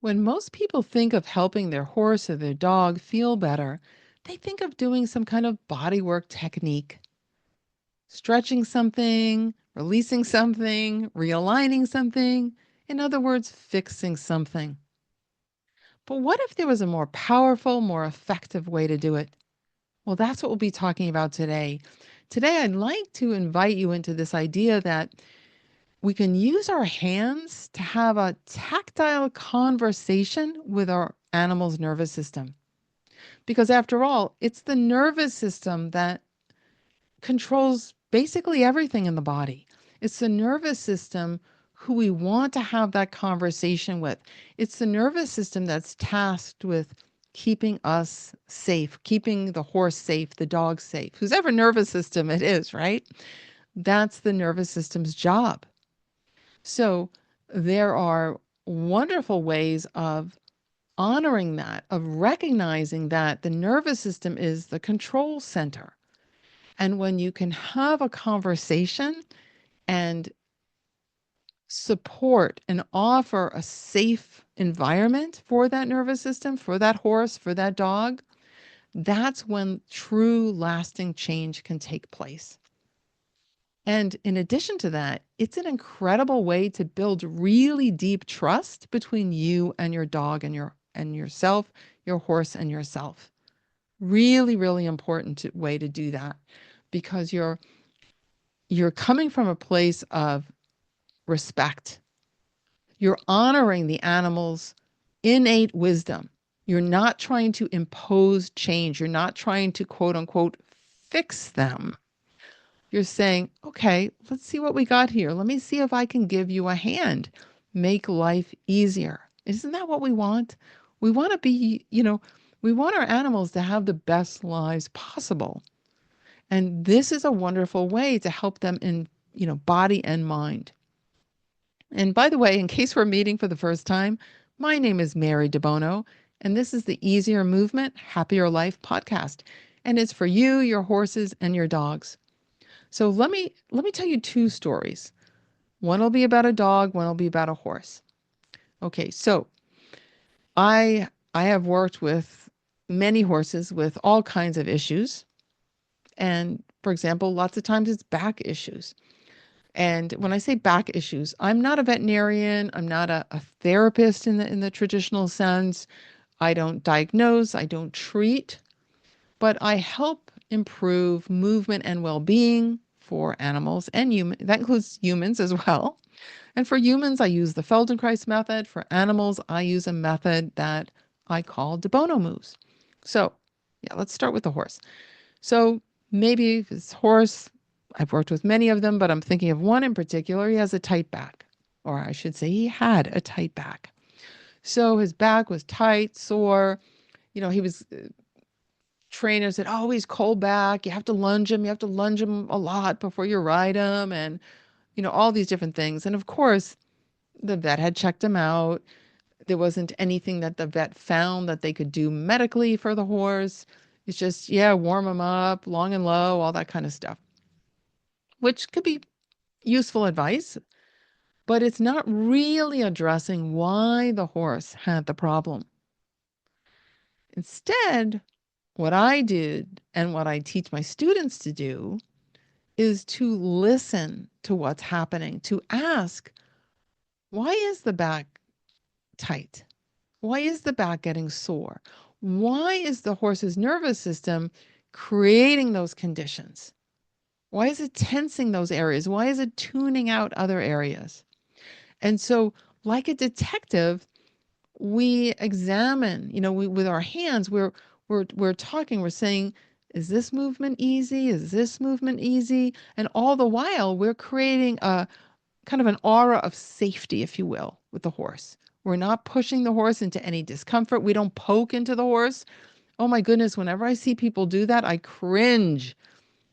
When most people think of helping their horse or their dog feel better, they think of doing some kind of bodywork technique, stretching something, releasing something, realigning something. In other words, fixing something. But what if there was a more powerful, more effective way to do it? Well, that's what we'll be talking about today. Today, I'd like to invite you into this idea that we can use our hands to have a tactile conversation with our animal's nervous system. Because after all, it's the nervous system that controls basically everything in the body. It's the nervous system who we want to have that conversation with. It's the nervous system that's tasked with keeping us safe, keeping the horse safe, the dog safe, whosever nervous system it is, right? That's the nervous system's job. So there are wonderful ways of honoring that, of recognizing that the nervous system is the control center. And when you can have a conversation and support and offer a safe environment for that nervous system, for that horse, for that dog, that's when true lasting change can take place. And in addition to that, it's an incredible way to build really deep trust between you and your dog and yourself, your horse and yourself. Really, really important way to do that because you're coming from a place of respect. You're honoring the animal's innate wisdom. You're not trying to impose change. You're not trying to quote unquote fix them. You're saying, okay, let's see what we got here. Let me see if I can give you a hand, make life easier. Isn't that what we want? We want to be, we want our animals to have the best lives possible. And this is a wonderful way to help them in, body and mind. And by the way, in case we're meeting for the first time, my name is Mary Debono, and this is the Easier Movement, Happier Life podcast. And it's for you, your horses, and your dogs. So let me tell you two stories. One will be about a dog, one will be about a horse. Okay, so I have worked with many horses with all kinds of issues. And for example, lots of times it's back issues. And when I say back issues, I'm not a veterinarian, I'm not a therapist in the traditional sense. I don't diagnose, I don't treat, but I help improve movement and well-being for animals and humans. That includes humans as well. And for humans, I use the Feldenkrais method. For animals, I use a method that I call Debono moves. So, yeah, let's start with the horse. So maybe this horse, I've worked with many of them, but I'm thinking of one in particular. He has a tight back, or I should say he had a tight back. So his back was tight, sore. He was trainers said, oh, he's cold back. You have to lunge him. You have to lunge him a lot before you ride him. And, all these different things. And of course, the vet had checked him out. There wasn't anything that the vet found that they could do medically for the horse. It's just, yeah, warm him up, long and low, all that kind of stuff, which could be useful advice, but it's not really addressing why the horse had the problem. Instead, what I did and what I teach my students to do is to listen to what's happening, to ask, why is the back tight? Why is the back getting sore? Why is the horse's nervous system creating those conditions? Why is it tensing those areas? Why is it tuning out other areas? And so, like a detective, we examine, with our hands, we're talking, we're saying, is this movement easy? Is this movement easy? And all the while, we're creating a kind of an aura of safety, if you will, with the horse. We're not pushing the horse into any discomfort. We don't poke into the horse. Oh my goodness, whenever I see people do that, I cringe.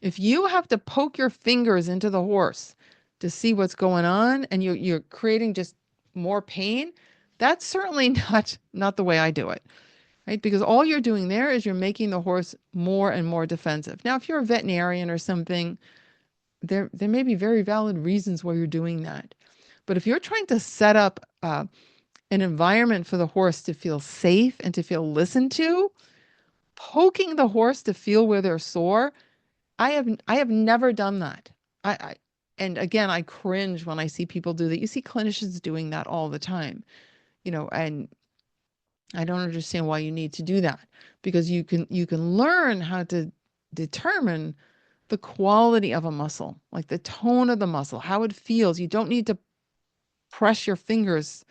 If you have to poke your fingers into the horse to see what's going on and you're creating just more pain, that's certainly not the way I do it. Right? Because all you're doing there is you're making the horse more and more defensive. Now, if you're a veterinarian or something, there may be very valid reasons why you're doing that. But if you're trying to set up an environment for the horse to feel safe and to feel listened to, poking the horse to feel where they're sore. I have never done that. I and again, I cringe when I see people do that. You see clinicians doing that all the time, and I don't understand why you need to do that, because you can learn how to determine the quality of a muscle, like the tone of the muscle, how it feels. You don't need to press your fingers,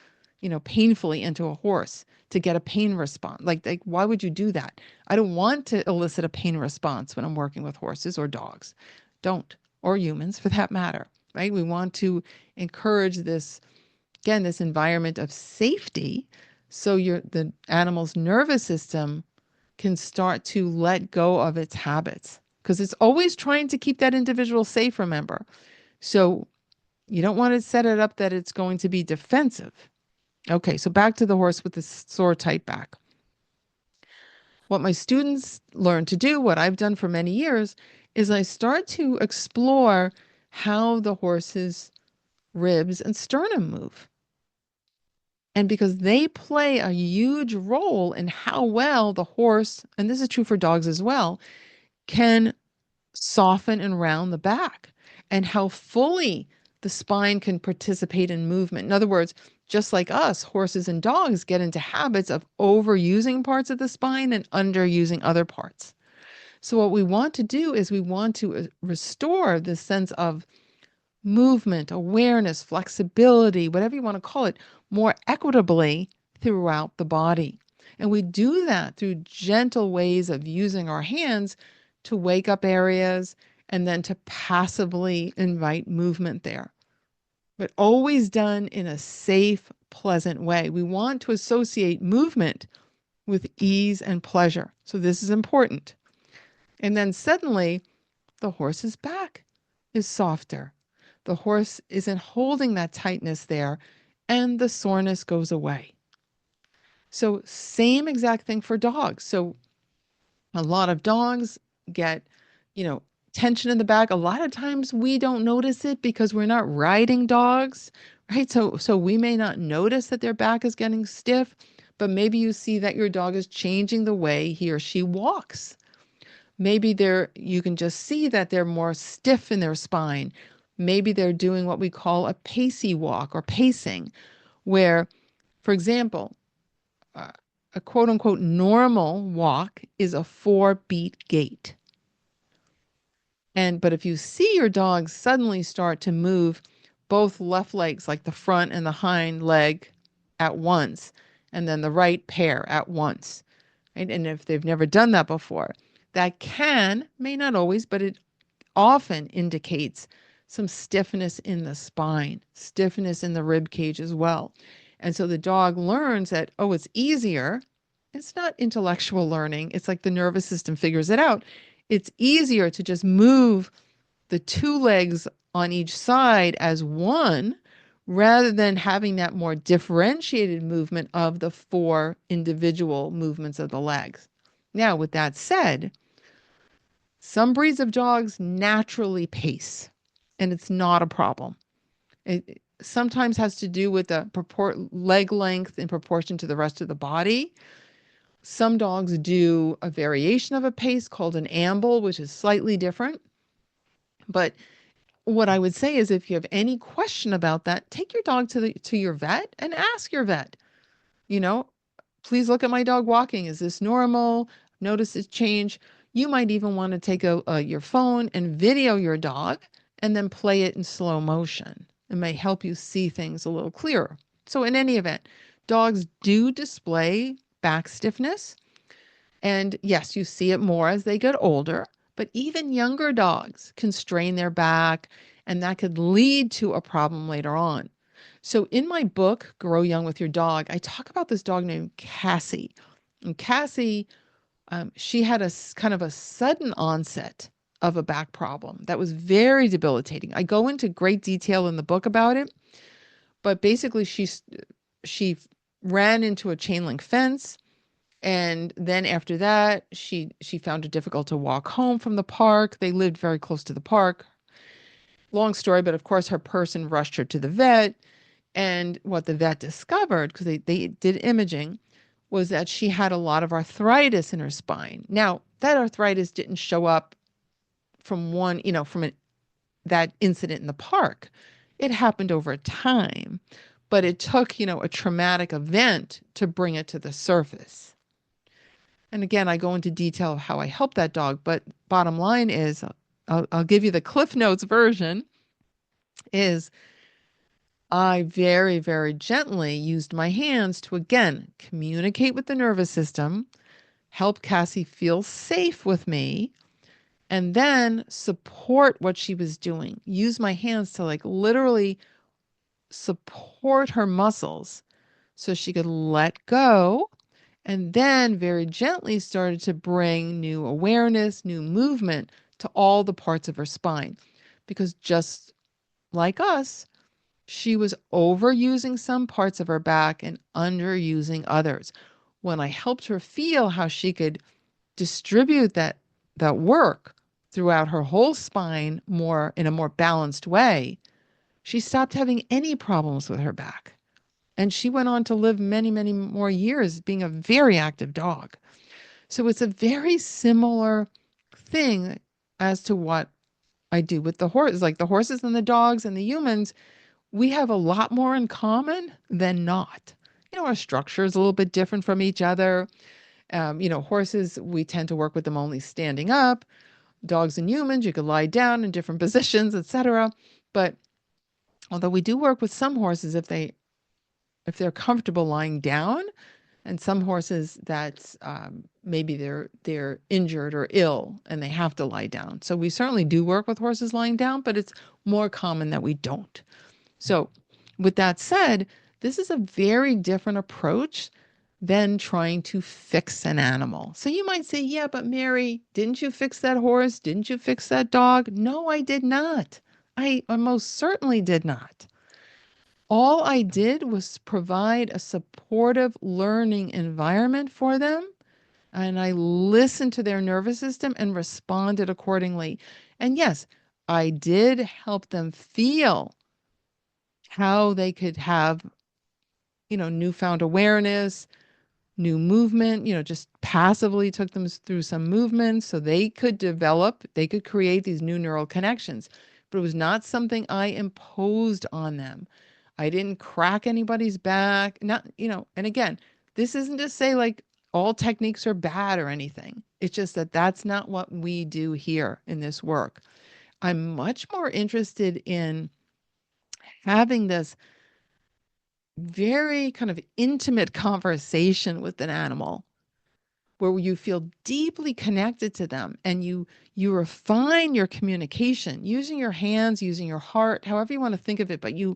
painfully into a horse to get a pain response. Like why would you do that? I don't want to elicit a pain response when I'm working with horses or dogs. Don't, or humans for that matter, right? We want to encourage this, again, this environment of safety, so the animal's nervous system can start to let go of its habits, because it's always trying to keep that individual safe, remember. So you don't want to set it up that it's going to be defensive. Okay, so back to the horse with the sore tight back. What my students learn to do, what I've done for many years, is I start to explore how the horse's ribs and sternum move. And because they play a huge role in how well the horse, and this is true for dogs as well, can soften and round the back, and how fully the spine can participate in movement. In other words, just like us, horses and dogs get into habits of overusing parts of the spine and underusing other parts. So what we want to do is we want to restore this sense of movement, awareness, flexibility, whatever you want to call it, more equitably throughout the body. And we do that through gentle ways of using our hands to wake up areas and then to passively invite movement there. But always done in a safe, pleasant way. We want to associate movement with ease and pleasure. So this is important. And then suddenly the horse's back is softer. The horse isn't holding that tightness there, and the soreness goes away. So same exact thing for dogs. So a lot of dogs get, tension in the back. A lot of times we don't notice it because we're not riding dogs, right? So we may not notice that their back is getting stiff, but maybe you see that your dog is changing the way he or she walks. Maybe you can just see that they're more stiff in their spine. Maybe they're doing what we call a pacey walk or pacing, where, for example, a quote unquote normal walk is a 4-beat gait. But if you see your dog suddenly start to move both left legs, like the front and the hind leg at once, and then the right pair at once, right? And if they've never done that before, that may not always, but it often indicates some stiffness in the spine, stiffness in the rib cage as well. And so the dog learns that, oh, it's easier. It's not intellectual learning. It's like the nervous system figures it out. It's easier to just move the two legs on each side as one, rather than having that more differentiated movement of the 4 individual movements of the legs. Now, with that said, some breeds of dogs naturally pace, and it's not a problem. It sometimes has to do with the leg length in proportion to the rest of the body. Some dogs do a variation of a pace called an amble, which is slightly different. But what I would say is, if you have any question about that, take your dog to your vet and ask your vet, you know, please look at my dog walking. Is this normal? Notice it change. You might even want to take your phone and video your dog and then play it in slow motion. It may help you see things a little clearer. So in any event, dogs do display back stiffness. And yes, you see it more as they get older, but even younger dogs can strain their back, and that could lead to a problem later on. So in my book, Grow Young with Your Dog, I talk about this dog named Cassie. And Cassie, she had a kind of a sudden onset of a back problem that was very debilitating. I go into great detail in the book about it, but basically she ran into a chain link fence. And then after that, she found it difficult to walk home from the park. They lived very close to the park. Long story, but of course her person rushed her to the vet. And what the vet discovered, because they did imaging, was that she had a lot of arthritis in her spine. Now, that arthritis didn't show up from one, from that incident in the park. It happened over time, but it took, a traumatic event to bring it to the surface. And again, I go into detail of how I help that dog, but bottom line is, I'll give you the Cliff Notes version, is I very, very gently used my hands to again communicate with the nervous system, help Cassie feel safe with me, and then support what she was doing. Use my hands to like literally support her muscles so she could let go. And then very gently started to bring new awareness, new movement to all the parts of her spine. Because just like us, she was overusing some parts of her back and underusing others. When I helped her feel how she could distribute that work throughout her whole spine more in a more balanced way, she stopped having any problems with her back. And she went on to live many, many more years being a very active dog. So it's a very similar thing as to what I do with the horses. Like the horses and the dogs and the humans, we have a lot more in common than not. Our structure is a little bit different from each other. Horses, we tend to work with them only standing up. Dogs and humans, you could lie down in different positions, etc. But although we do work with some horses if they're comfortable lying down, and some horses that maybe they're injured or ill and they have to lie down. So we certainly do work with horses lying down, but it's more common that we don't. So with that said, this is a very different approach than trying to fix an animal. So you might say, yeah, but Mary, didn't you fix that horse? Didn't you fix that dog? No, I did not. I most certainly did not. All I did was provide a supportive learning environment for them, and I listened to their nervous system and responded accordingly. And yes, I did help them feel how they could have, newfound awareness, new movement, just passively took them through some movements so they could create these new neural connections. But it was not something I imposed on them. I didn't crack anybody's back. Not, and again, this isn't to say like all techniques are bad or anything. It's just that that's not what we do here in this work. I'm much more interested in having this very kind of intimate conversation with an animal where you feel deeply connected to them and you refine your communication using your hands, using your heart, however you want to think of it, but you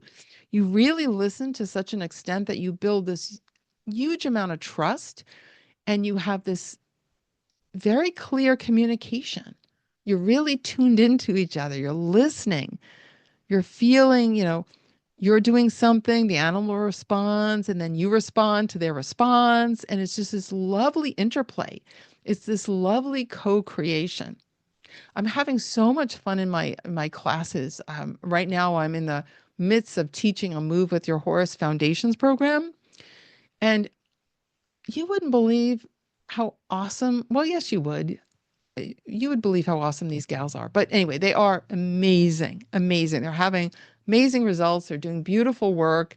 really listen to such an extent that you build this huge amount of trust and you have this very clear communication. You're really tuned into each other. You're listening. You're feeling, you're doing something, the animal responds, and then you respond to their response. And it's just this lovely interplay. It's this lovely co-creation. I'm having so much fun in my classes. Right now, I'm in the midst of teaching a Move with Your Horse Foundations program. And you wouldn't believe how awesome, well, yes, you would. You would believe how awesome these gals are. But anyway, they are amazing, amazing. They're having amazing results. They're doing beautiful work.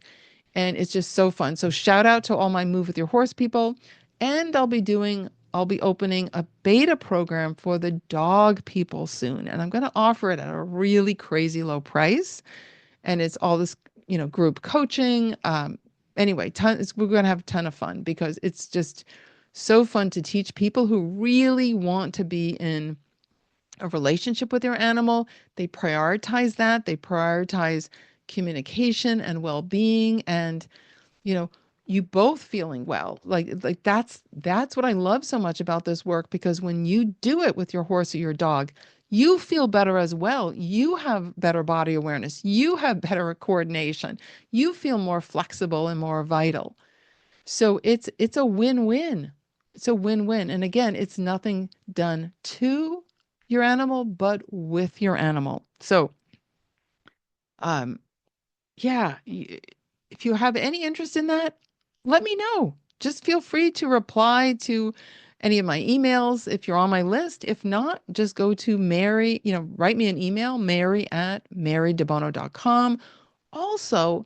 And it's just so fun. So shout out to all my Move with Your Horse people. And I'll be opening a beta program for the dog people soon. And I'm going to offer it at a really crazy low price. And it's all this, group coaching. Anyway, we're going to have a ton of fun because it's just so fun to teach people who really want to be in a relationship with their animal. They prioritize that. They prioritize communication and well-being and, you know, you both feeling well. Like that's what I love so much about this work, because when you do it with your horse or your dog, you feel better as well. You have better body awareness. You have better coordination. You feel more flexible and more vital. So it's a win-win. It's a win-win. And again, it's nothing done to your animal, but with your animal. So, um, yeah, if you have any interest in that, let me know. Just feel free to reply to any of my emails if you're on my list. If not, just go to Mary, write me an email, mary@marydebono.com. Also,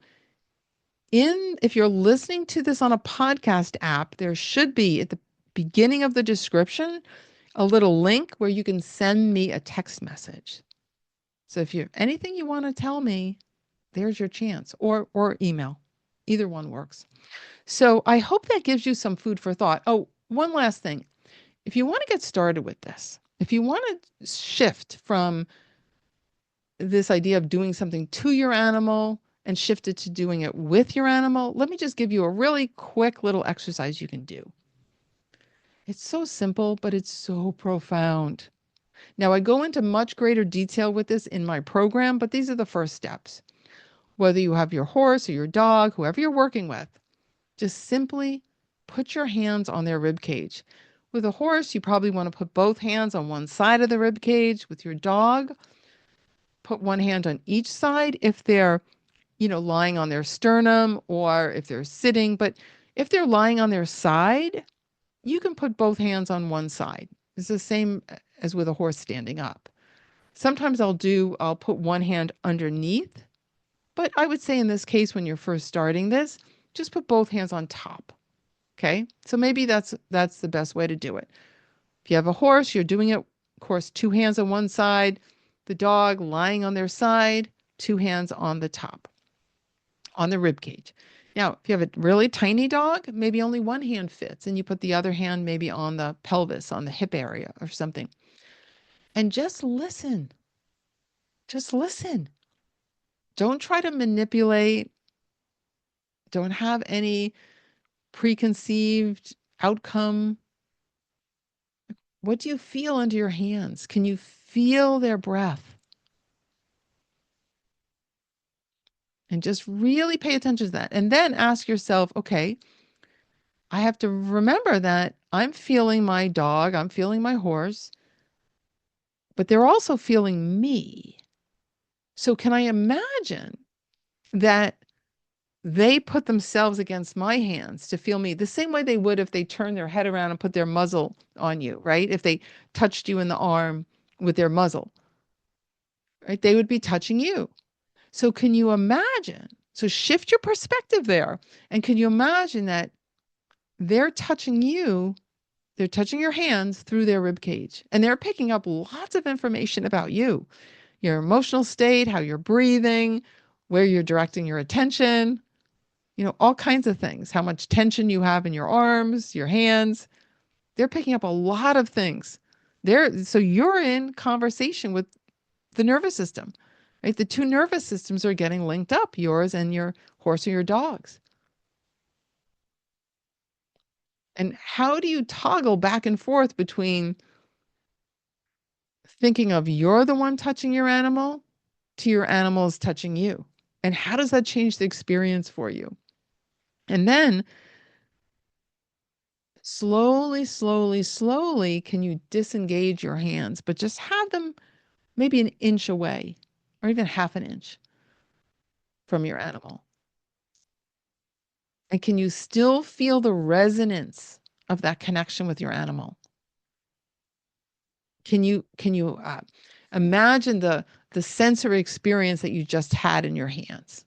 if you're listening to this on a podcast app, there should be at the beginning of the description a little link where you can send me a text message. So if you have anything you want to tell me, there's your chance, or email. Either one works. So I hope that gives you some food for thought. Oh, one last thing. If you want to get started with this, if you want to shift from this idea of doing something to your animal and shift it to doing it with your animal, let me just give you a really quick little exercise you can do. It's so simple, but it's so profound. Now, I go into much greater detail with this in my program, but these are the first steps. Whether you have your horse or your dog, whoever you're working with, just simply put your hands on their rib cage. With a horse, you probably want to put both hands on one side of the rib cage. With your dog, put one hand on each side if they're, lying on their sternum or if they're sitting. But if they're lying on their side, you can put both hands on one side. It's the same as with a horse standing up. Sometimes I'll put one hand underneath, but I would say in this case, when you're first starting this, just put both hands on top. Okay. So maybe that's the best way to do it. If you have a horse, you're doing it, of course, two hands on one side, the dog lying on their side, two hands on the top, on the rib cage. Now, if you have a really tiny dog, maybe only one hand fits, and you put the other hand maybe on the pelvis, on the hip area or something. And just listen. Just listen. Don't try to manipulate. Don't have any preconceived outcome. What do you feel under your hands? Can you feel their breath? And just really pay attention to that. And then ask yourself, okay, I have to remember that I'm feeling my dog, I'm feeling my horse, but they're also feeling me. So can I imagine that they put themselves against my hands to feel me the same way they would if they turned their head around and put their muzzle on you, right? If they touched you in the arm with their muzzle, right? They would be touching you. So can you imagine? So shift your perspective there. And can you imagine that they're touching you, they're touching your hands through their rib cage, and they're picking up lots of information about you, your emotional state, how you're breathing, where you're directing your attention, all kinds of things, how much tension you have in your arms, your hands. They're picking up a lot of things. So you're in conversation with the nervous system, right? The two nervous systems are getting linked up, yours and your horse or your dog's. And how do you toggle back and forth between thinking of you're the one touching your animal to your animal's touching you? And how does that change the experience for you? And then slowly, slowly, slowly, can you disengage your hands, but just have them maybe an inch away or even half an inch from your animal. And can you still feel the resonance of that connection with your animal? Can you imagine the sensory experience that you just had in your hands?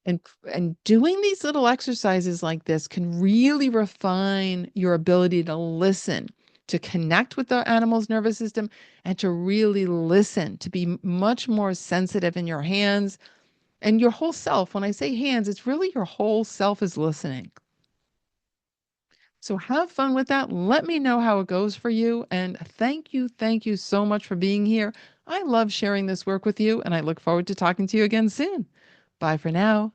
And doing these little exercises like this can really refine your ability to listen, to connect with the animal's nervous system, and to really listen, to be much more sensitive in your hands and your whole self. When I say hands, it's really your whole self is listening. So have fun with that. Let me know how it goes for you. And thank you so much for being here. I love sharing this work with you, and I look forward to talking to you again soon. Bye for now.